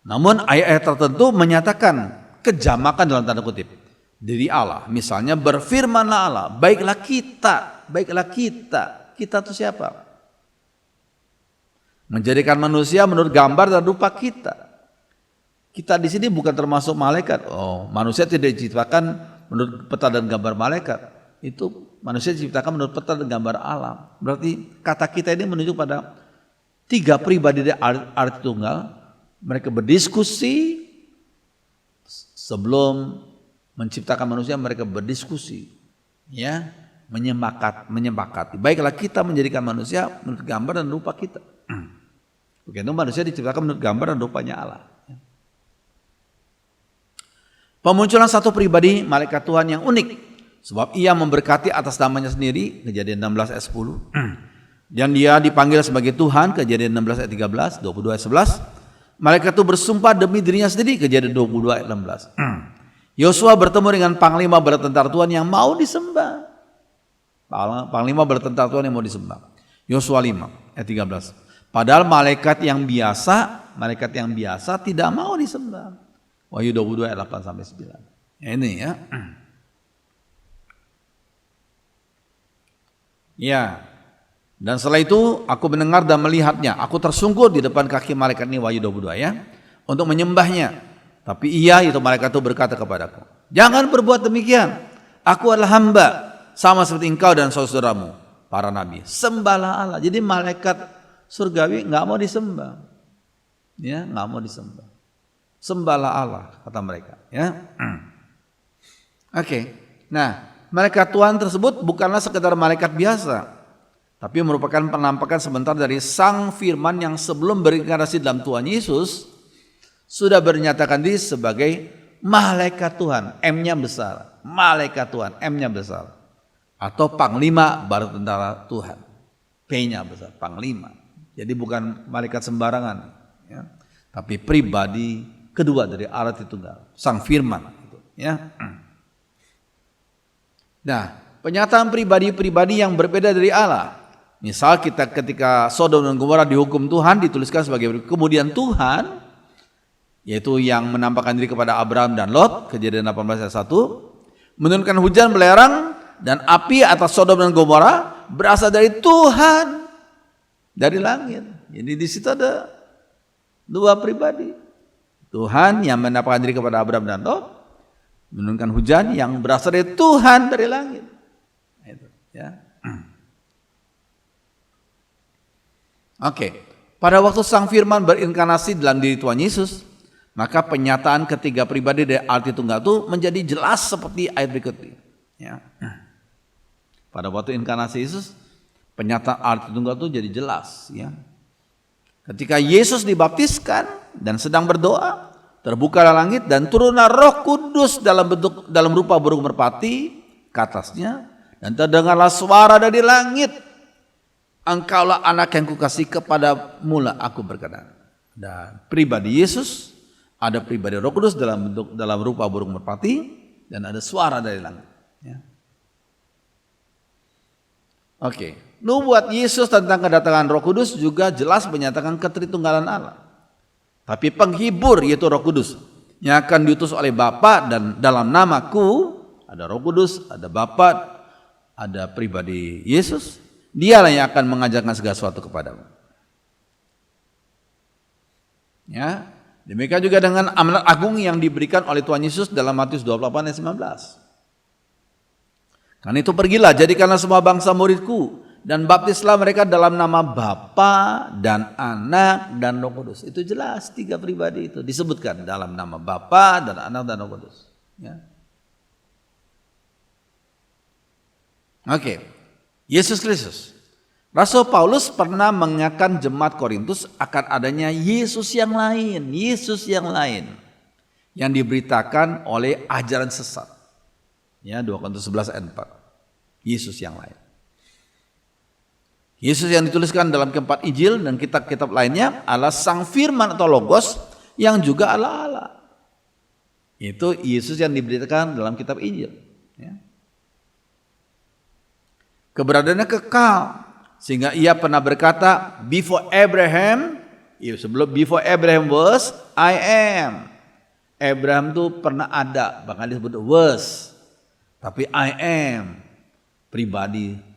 Namun ayat-ayat tertentu menyatakan kejamakan dalam tanda kutip diri Allah. Misalnya berfirmanlah Allah, baiklah kita. Kita itu siapa? Menjadikan manusia menurut gambar dan rupa kita. Kita di sini bukan termasuk malaikat. Oh, manusia tidak diciptakan menurut peta dan gambar malaikat. Itu manusia diciptakan menurut peta dan gambar alam. Berarti kata kita ini menunjuk pada 3 pribadi dari arti tunggal. Mereka berdiskusi sebelum menciptakan manusia. Mereka berdiskusi, ya, menyepakati. Baiklah kita menjadikan manusia menurut gambar dan rupa kita. Begitu manusia diciptakan menurut gambar dan rupanya Allah. Pemunculan satu pribadi malaikat Tuhan yang unik, sebab ia memberkati atas namanya sendiri, Kejadian 16 ayat 10. Dan dia dipanggil sebagai Tuhan, Kejadian 16 ayat 13, 22 ayat 11. Malaikat itu bersumpah demi dirinya sendiri, Kejadian 22 ayat 16. Yosua bertemu dengan panglima bala tentara Tuhan yang mau disembah. Panglima bala tentara Tuhan yang mau disembah. Yosua 5 ayat 13. Padahal malaikat yang biasa tidak mau disembah. Wahyu 22 ayat 8 sampai 9. Ini ya. Ya. Dan setelah itu aku mendengar dan melihatnya. Aku tersungkur di depan kaki malaikat ini, Wahyu 22 ya, untuk menyembahnya. Tapi ia, itu malaikat itu, berkata kepadaku, jangan berbuat demikian. Aku adalah hamba sama seperti engkau dan saudaramu para nabi. Sembahlah Allah. Jadi malaikat surgawi nggak mau disembah. Ya, nggak mau disembah. Sembahlah Allah, kata mereka, ya. Oke. Nah, malaikat Tuhan tersebut bukanlah sekedar malaikat biasa, tapi merupakan penampakan sebentar dari Sang Firman yang sebelum berinkarnasi dalam Tuhan Yesus sudah bernyatakan diri sebagai malaikat Tuhan, M-nya besar, malaikat Tuhan, M-nya besar, atau panglima bala tentara Tuhan, P-nya besar, panglima. Jadi bukan malaikat sembarangan, ya, tapi pribadi kedua dari Allah Tritunggal, Sang Firman, ya. Nah, penyataan pribadi-pribadi yang berbeda dari Allah. Misal kita ketika Sodom dan Gomora dihukum Tuhan, dituliskan sebagai kemudian Tuhan, yaitu yang menampakkan diri kepada Abraham dan Lot, Kejadian 18 ayat 1, menurunkan hujan belerang dan api atas Sodom dan Gomora berasal dari Tuhan, dari langit. Jadi di situ ada 2 pribadi. Tuhan yang menampakkan diri kepada Abraham dan Lot, menurunkan hujan yang berasal dari Tuhan, dari langit. Itu, ya. Oke. Pada waktu Sang Firman berinkarnasi dalam diri Tuhan Yesus, maka penyataan ketiga pribadi dari arti tunggal itu menjadi jelas seperti ayat berikut ini. Ya. Pada waktu inkarnasi Yesus, penyataan arti tunggal itu jadi jelas. Ya. Ketika Yesus dibaptiskan dan sedang berdoa, terbukalah langit dan turunlah Roh Kudus dalam rupa burung merpati ke atasnya, dan terdengarlah suara dari langit, engkaulah anak yang kukasih, kepadamu lah aku berkenan. Dan pribadi Yesus, ada pribadi Roh Kudus dalam rupa burung merpati, dan ada suara dari langit. Ya. Oke. Nubuat Yesus tentang kedatangan Roh Kudus juga jelas menyatakan ketritunggalan Allah. Tapi penghibur, yaitu Roh Kudus, yang akan diutus oleh Bapa dan dalam namaku, ada Roh Kudus, ada Bapa, ada pribadi Yesus, dialah yang akan mengajarkan segala sesuatu kepadamu. Ya, demikian juga dengan amanat agung yang diberikan oleh Tuhan Yesus dalam Matius 28 ayat 19. Karena itu pergilah, jadikanlah semua bangsa muridku, dan baptislah mereka dalam nama Bapa dan Anak dan Roh Kudus. Itu jelas 3 pribadi itu disebutkan dalam nama Bapa dan Anak dan Roh Kudus. Ya. Oke. Yesus Kristus. Rasul Paulus pernah mengingatkan jemaat Korintus akan adanya Yesus yang lain, yang diberitakan oleh ajaran sesat. Ya, 2 Korintus 11 ayat 4. Yesus yang lain. Yesus yang dituliskan dalam keempat Injil dan kitab-kitab lainnya adalah Sang Firman atau Logos yang juga Allah. Itu Yesus yang diberitakan dalam kitab Injil. Ya. Keberadaannya kekal. Sehingga ia pernah berkata, before Abraham was, I am. Abraham itu pernah ada, bahkan disebut was. Tapi I am,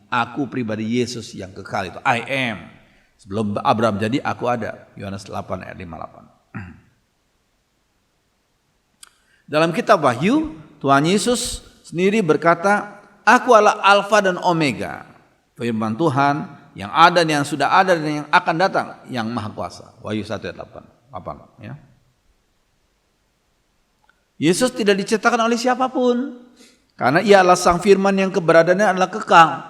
aku pribadi Yesus yang kekal itu, I am. Sebelum Abraham jadi, aku ada. Yohanes 8 ayat 58. Dalam kitab Wahyu, Tuhan Yesus sendiri berkata, aku adalah Alfa dan Omega. Firman Tuhan yang ada dan yang sudah ada dan yang akan datang, yang Maha Kuasa. Wahyu 1 ayat 8. Ya. Yesus tidak diciptakan oleh siapapun. Karena ia adalah Sang Firman yang keberadaannya adalah kekal.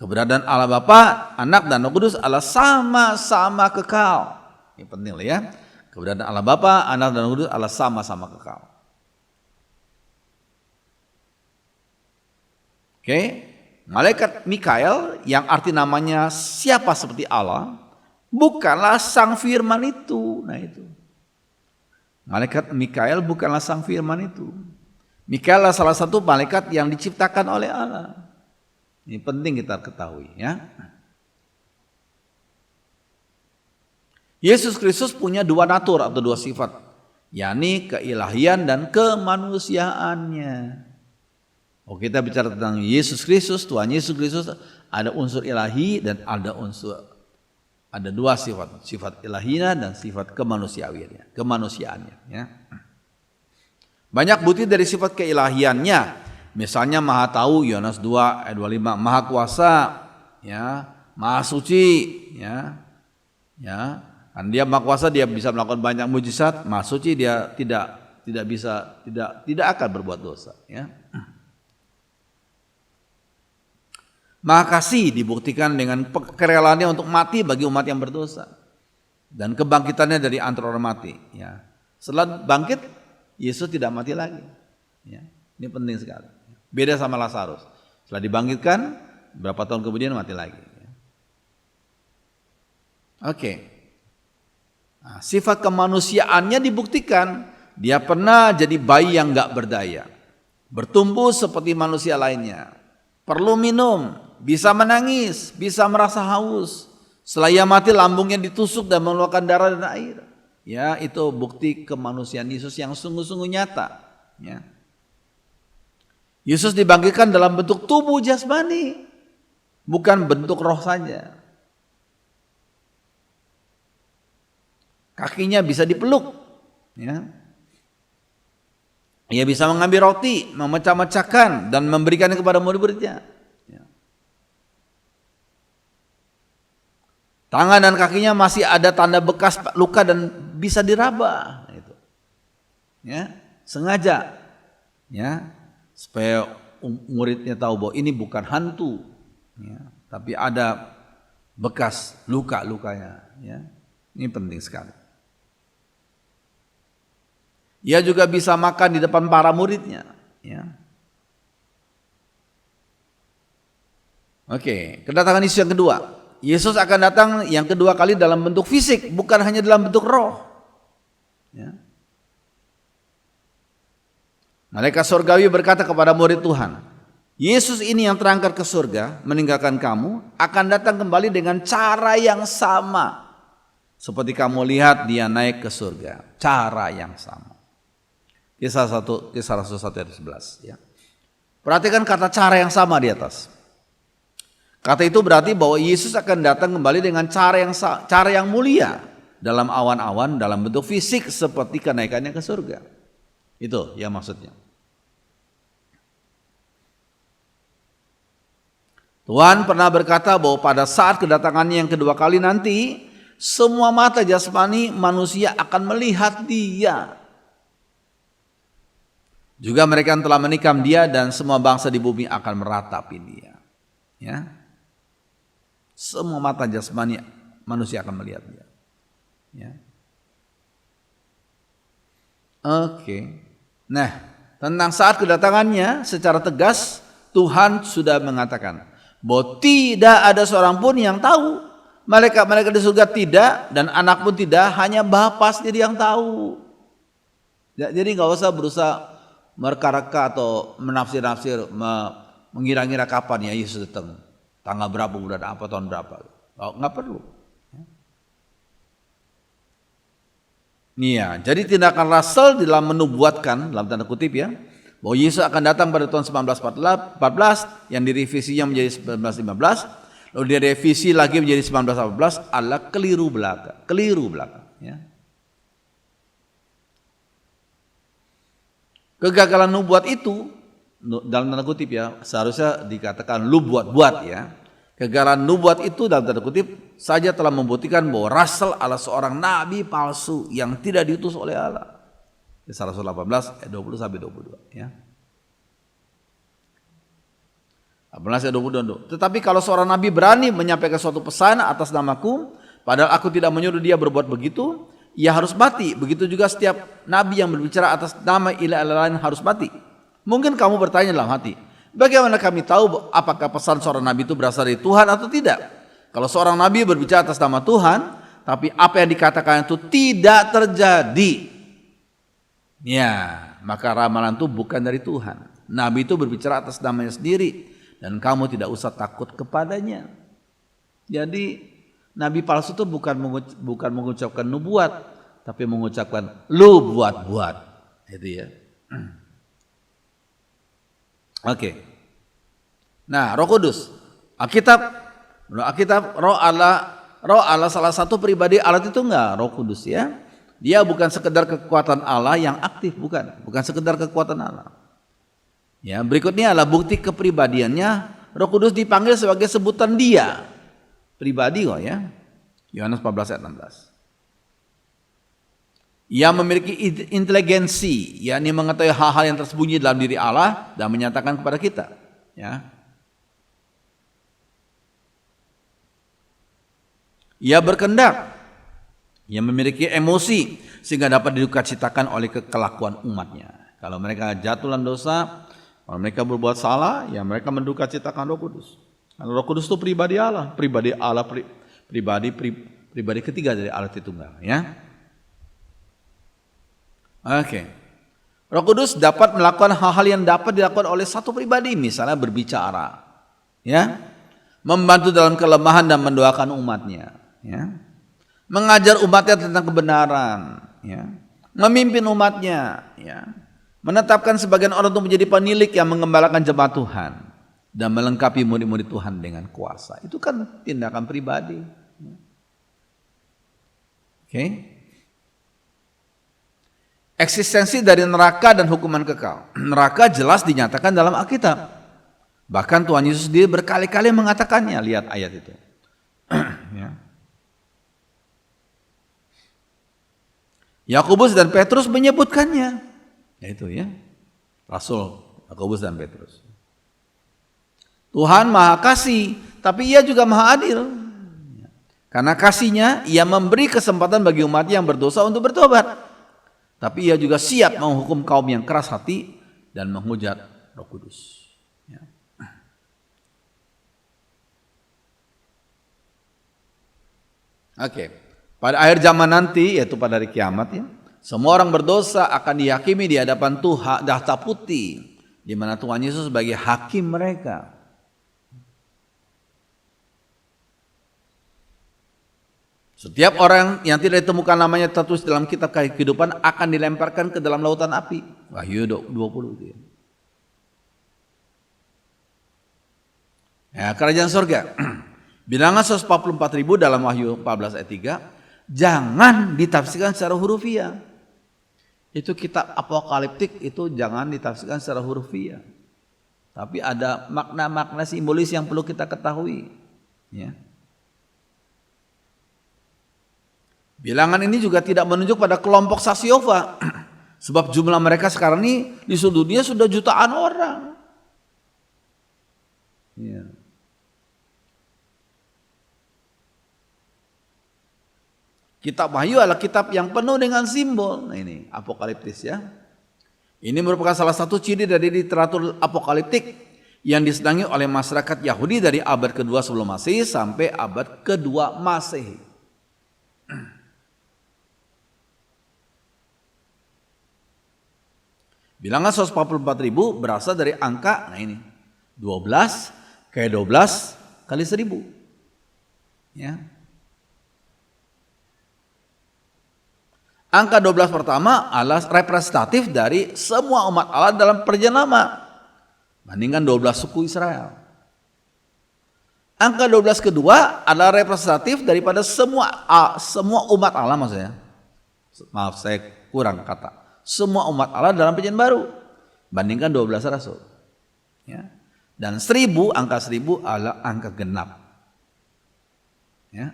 Keberadaan Allah Bapa, Anak dan Roh Kudus adalah sama-sama kekal. Ini penting lah ya. Keberadaan Allah Bapa, Anak dan Roh Kudus adalah sama-sama kekal. Oke. Malaikat Mikael yang arti namanya siapa seperti Allah, bukanlah Sang Firman itu. Nah itu. Malaikat Mikael bukanlah Sang Firman itu. Mikael adalah salah satu malaikat yang diciptakan oleh Allah. Ini penting kita ketahui ya. Yesus Kristus punya dua natur atau dua sifat, yakni keilahian dan kemanusiaannya. Oh, kita bicara tentang Yesus Kristus, Tuhan Yesus Kristus, ada unsur ilahi dan ada dua sifat, sifat ilahiyah dan sifat kemanusiaannya ya. Banyak bukti dari sifat keilahiannya. Misalnya Maha Tahu, Yohanes 2 ayat 25, Maha Kuasa, ya, Maha Suci, ya. Kan dia Maha Kuasa, dia bisa melakukan banyak mujizat. Maha Suci dia tidak akan berbuat dosa, ya. Maha Kasih dibuktikan dengan kerelaannya untuk mati bagi umat yang berdosa dan kebangkitannya dari antara orang mati, ya. Setelah bangkit, Yesus tidak mati lagi. Ya, ini penting sekali. Beda sama Lazarus. Setelah dibangkitkan, berapa tahun kemudian mati lagi. Oke. Nah, sifat kemanusiaannya dibuktikan. Dia pernah jadi bayi yang gak berdaya. Bertumbuh seperti manusia lainnya. Perlu minum, bisa menangis, bisa merasa haus. Setelah ia mati, lambungnya ditusuk dan mengeluarkan darah dan air. Ya, itu bukti kemanusiaan Yesus yang sungguh-sungguh nyata. Ya. Yesus dibangkitkan dalam bentuk tubuh jasmani, bukan bentuk roh saja. Kakinya bisa dipeluk. Ya. Ia bisa mengambil roti, memecah-mecahkan dan memberikannya kepada murid-muridnya. Ya. Tangan dan kakinya masih ada tanda bekas luka dan bisa diraba, itu, ya, sengaja, ya, supaya muridnya tahu bahwa ini bukan hantu, ya, tapi ada bekas luka-lukanya, ya, ini penting sekali. Ia juga bisa makan di depan para muridnya, ya. Oke, kedatangan Yesus yang kedua. Yesus akan datang yang kedua kali dalam bentuk fisik, bukan hanya dalam bentuk roh. Ya. Malaikat surgawi berkata kepada murid Tuhan, Yesus ini yang terangkat ke surga, meninggalkan kamu, akan datang kembali dengan cara yang sama. Seperti kamu lihat dia naik ke surga, cara yang sama. Kisah Rasul 1 ayat 11. Ya. Perhatikan kata cara yang sama di atas. Kata itu berarti bahwa Yesus akan datang kembali dengan cara yang mulia. Dalam awan-awan, dalam bentuk fisik seperti kenaikannya ke surga. Itu ya maksudnya. Tuhan pernah berkata bahwa pada saat kedatangannya yang kedua kali nanti, semua mata jasmani manusia akan melihat dia. Juga mereka yang telah menikam dia dan semua bangsa di bumi akan meratapi dia. Ya. Semua mata jasmani manusia akan melihat dia. Ya. Oke. Nah, tentang saat kedatangannya secara tegas Tuhan sudah mengatakan bahwa tidak ada seorang pun yang tahu. Malaikat-malaikat di surga tidak dan anak pun tidak, hanya Bapa sendiri yang tahu. Jadi nggak usah berusaha mereka-reka atau menafsir-nafsir, mengira-ngira kapan ya Yesus datang, tanggal berapa, bulan apa, tahun berapa. Nggak perlu. Iya, jadi tindakan Rasul dalam menubuatkan, dalam tanda kutip ya, bahwa Yesus akan datang pada tahun 1914 yang direvisinya menjadi 1915, lalu direvisi lagi menjadi 1918 adalah keliru belaka, ya. Kegagalan nubuat itu dalam tanda kutip ya, seharusnya dikatakan lu buat-buat ya. Kegagalan nubuat itu dalam tanda kutip saja telah membuktikan bahwa Rasul adalah seorang nabi palsu yang tidak diutus oleh Allah. Kisah Rasul 18 ayat 20 sampai 22 ya. 18 ayat 22. Tetapi kalau seorang nabi berani menyampaikan suatu pesan atas namaku, padahal aku tidak menyuruh dia berbuat begitu, ia harus mati. Begitu juga setiap nabi yang berbicara atas nama ilah lain harus mati. Mungkin kamu bertanya dalam hati, bagaimana kami tahu apakah pesan seorang nabi itu berasal dari Tuhan atau tidak? Kalau seorang nabi berbicara atas nama Tuhan, tapi apa yang dikatakan itu tidak terjadi, ya, maka ramalan itu bukan dari Tuhan. Nabi itu berbicara atas namanya sendiri, dan kamu tidak usah takut kepadanya. Jadi nabi palsu itu bukan mengucapkan nubuat, tapi mengucapkan lu buat-buat, itu ya. Oke. Nah, Roh Kudus, Alkitab Roh Allah salah satu pribadi Allah itu enggak, Roh Kudus ya. Dia bukan sekedar kekuatan Allah yang aktif, bukan sekedar kekuatan Allah. Ya, berikutnya adalah bukti kepribadiannya. Roh Kudus dipanggil sebagai sebutan dia pribadi kok ya. Yohanes 14 ayat 16. Ia memiliki inteligensi, yakni mengetahui hal-hal yang tersembunyi dalam diri Allah dan menyatakan kepada kita. Ya. Ia berkehendak, ia memiliki emosi sehingga dapat didukacitakan oleh kelakuan umatnya. Kalau mereka jatuh dalam dosa, kalau mereka berbuat salah, ya mereka mendukacitakan Roh Kudus. Karena Roh Kudus itu pribadi Allah, pribadi ketiga dari Allah Tritunggal. Ya. Oke. Roh Kudus dapat melakukan hal-hal yang dapat dilakukan oleh satu pribadi, misalnya berbicara, ya, membantu dalam kelemahan dan mendoakan umatnya, ya, mengajar umatnya tentang kebenaran, ya, memimpin umatnya, ya, menetapkan sebagian orang untuk menjadi penilik yang mengembalakan jemaat Tuhan dan melengkapi murid-murid Tuhan dengan kuasa. Itu kan tindakan pribadi. Oke. Eksistensi dari neraka dan hukuman kekal. Neraka jelas dinyatakan dalam Alkitab. Bahkan Tuhan Yesus sendiri berkali-kali mengatakannya. Lihat ayat itu. Ya. Yakobus dan Petrus menyebutkannya. Itu ya. Rasul Yakobus dan Petrus. Tuhan Maha Kasih, tapi Ia juga Maha Adil. Karena kasihnya, Ia memberi kesempatan bagi umatnya yang berdosa untuk bertobat. Tapi Ia juga siap menghukum kaum yang keras hati dan menghujat Roh Kudus. Ya. Oke. Pada akhir zaman nanti, yaitu pada hari kiamat, ya, semua orang berdosa akan dihakimi di hadapan Tuhan, tahta putih, di mana Tuhan Yesus sebagai hakim mereka. Setiap orang yang tidak ditemukan namanya tertulis dalam kitab kehidupan akan dilemparkan ke dalam lautan api. Wahyu 20 itu ya. Ya, kerajaan surga. Bilangan 144.000 dalam Wahyu 14 ayat 3. Jangan ditafsirkan secara hurufiah. Itu kitab apokaliptik itu jangan ditafsirkan secara hurufiah. Tapi ada makna-makna simbolis yang perlu kita ketahui. Ya. Bilangan ini juga tidak menunjuk pada kelompok saksi Yehova. Sebab jumlah mereka sekarang ini di seluruh dunia sudah jutaan orang. Ya. Kitab Wahyu adalah kitab yang penuh dengan simbol. Nah ini apokaliptis ya. Ini merupakan salah satu ciri dari literatur apokaliptik yang disenangi oleh masyarakat Yahudi dari abad kedua sebelum Masehi sampai abad kedua Masehi. Bilangan 144.000 berasal dari angka, nah ini 12 kayak 12 kali 1000. Ya. Angka 12 pertama adalah representatif dari semua umat Allah dalam perjanjian lama. Bandingkan 12 suku Israel. Angka 12 kedua adalah representatif daripada semua umat Allah maksudnya. Maaf saya kurang kata. Semua umat Allah dalam perjanjian baru. Bandingkan 12 rasul. Ya. Dan 1000, angka 1000 adalah angka genap. Ya.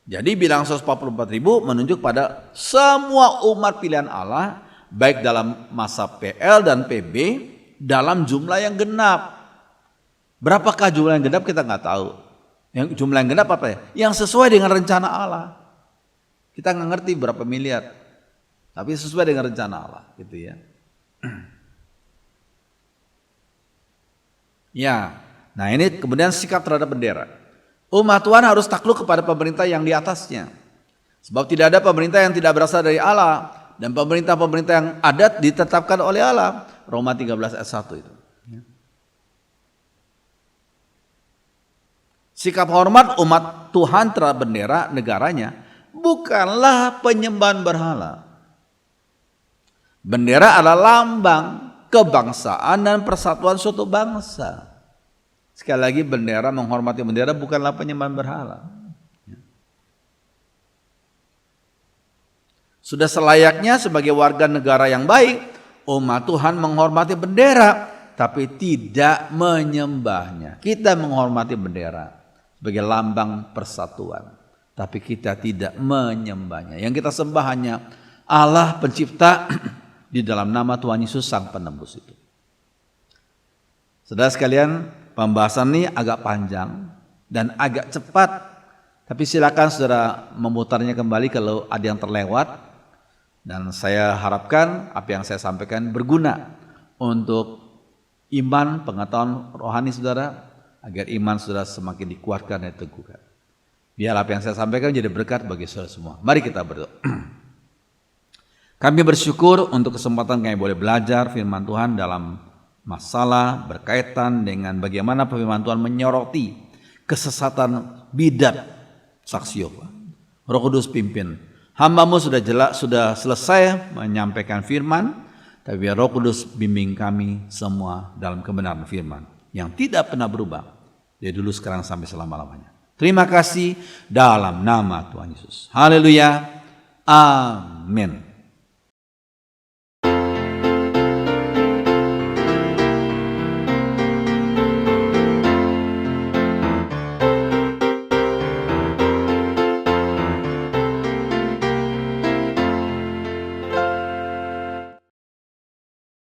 Jadi bilangan 144.000 menunjuk pada semua umat pilihan Allah, baik dalam masa PL dan PB, dalam jumlah yang genap. Berapakah jumlah yang genap kita nggak tahu. Yang jumlah yang genap apa ya? Yang sesuai dengan rencana Allah. Kita nggak ngerti berapa miliar, tapi sesuai dengan rencana Allah, gitu ya. Ya, nah ini kemudian sikap terhadap bendera. Umat Tuhan harus takluk kepada pemerintah yang di atasnya. Sebab tidak ada pemerintah yang tidak berasal dari Allah. Dan pemerintah-pemerintah yang ada ditetapkan oleh Allah. Roma 13 ayat 1 itu. Sikap hormat umat Tuhan terhadap bendera negaranya bukanlah penyembahan berhala. Bendera adalah lambang kebangsaan dan persatuan suatu bangsa. Sekali lagi, bendera, menghormati bendera bukanlah penyembahan berhala. Sudah selayaknya sebagai warga negara yang baik, umat Tuhan menghormati bendera, tapi tidak menyembahnya. Kita menghormati bendera sebagai lambang persatuan, tapi kita tidak menyembahnya. Yang kita sembah hanya Allah pencipta di dalam nama Tuhan Yesus Sang Penebus itu. Saudara sekalian, pembahasan ini agak panjang dan agak cepat, tapi silakan saudara memutarnya kembali kalau ada yang terlewat. Dan saya harapkan apa yang saya sampaikan berguna untuk iman, pengetahuan rohani saudara, agar iman saudara semakin dikuatkan dan diteguhkan. Biar apa yang saya sampaikan jadi berkat bagi saudara semua. Mari kita berdoa. Kami bersyukur untuk kesempatan kami boleh belajar firman Tuhan dalam masalah berkaitan dengan bagaimana firman Tuhan menyoroti kesesatan bidat saksi Yehova. Roh Kudus pimpin. Hamba-Mu sudah selesai menyampaikan firman, tapi biar Roh Kudus bimbing kami semua dalam kebenaran firman yang tidak pernah berubah dari dulu, sekarang, sampai selama-lamanya. Terima kasih dalam nama Tuhan Yesus. Haleluya. Amin.